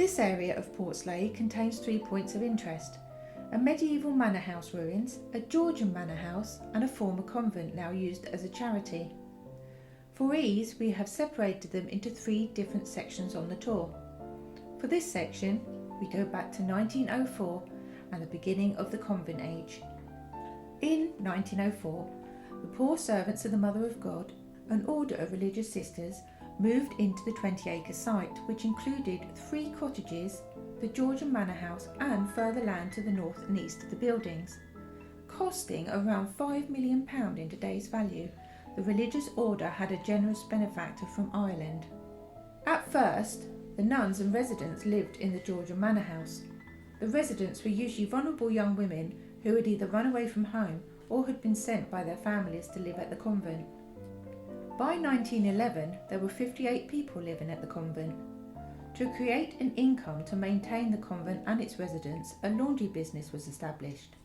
This area of Portslade contains 3 points of interest: a medieval manor house ruins, a Georgian manor house and a former convent now used as a charity. For ease, we have separated them into 3 different sections on the tour. For this section, we go back to 1904 and the beginning of the convent age. In 1904, the poor servants of the Mother of God, an order of religious sisters, moved into the 20-acre site, which included 3 cottages, the Georgian manor house and further land to the north and east of the buildings. Costing around £5 million in today's value, the religious order had a generous benefactor from Ireland. At first, the nuns and residents lived in the Georgian manor house. The residents were usually vulnerable young women who had either run away from home or had been sent by their families to live at the convent. By 1911, there were 58 people living at the convent. To create an income to maintain the convent and its residents, a laundry business was established.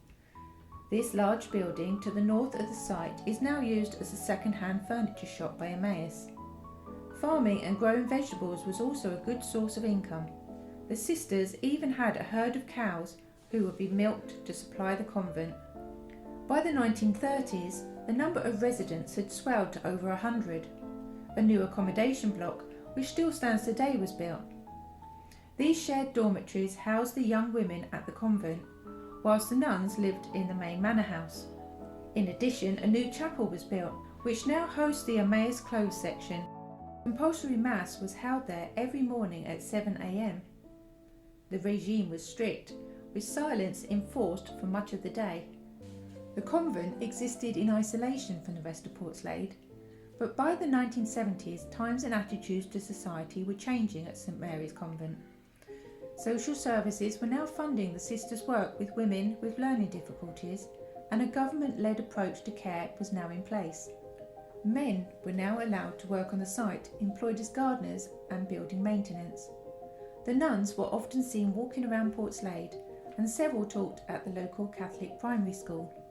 This large building to the north of the site is now used as a second-hand furniture shop by Emmaus. Farming and growing vegetables was also a good source of income. The sisters even had a herd of cows who would be milked to supply the convent. By the 1930s, the number of residents had swelled to over 100. A new accommodation block, which still stands today, was built. These shared dormitories housed the young women at the convent, whilst the nuns lived in the main manor house. In addition, a new chapel was built, which now hosts the Emmaus Clothes section. Compulsory mass was held there every morning at 7 a.m. The regime was strict, with silence enforced for much of the day. The convent existed in isolation from the rest of Portslade, but by the 1970s, times and attitudes to society were changing at St Mary's Convent. Social services were now funding the sisters' work with women with learning difficulties, and a government-led approach to care was now in place. Men were now allowed to work on the site, employed as gardeners and building maintenance. The nuns were often seen walking around Portslade, and several taught at the local Catholic primary school.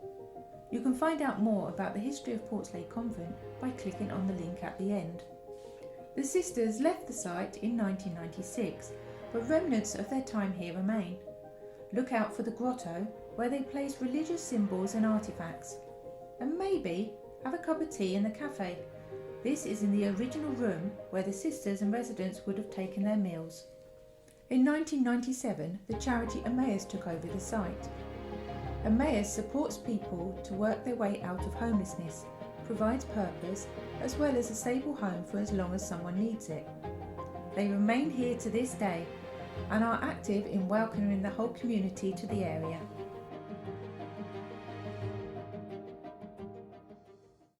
You can find out more about the history of Portslade Convent by clicking on the link at the end. The sisters left the site in 1996, but remnants of their time here remain. Look out for the grotto, where they place religious symbols and artefacts. And maybe have a cup of tea in the cafe. This is in the original room where the sisters and residents would have taken their meals. In 1997, the charity Emmaus took over the site. Emmaus supports people to work their way out of homelessness, provides purpose, as well as a stable home for as long as someone needs it. They remain here to this day and are active in welcoming the whole community to the area.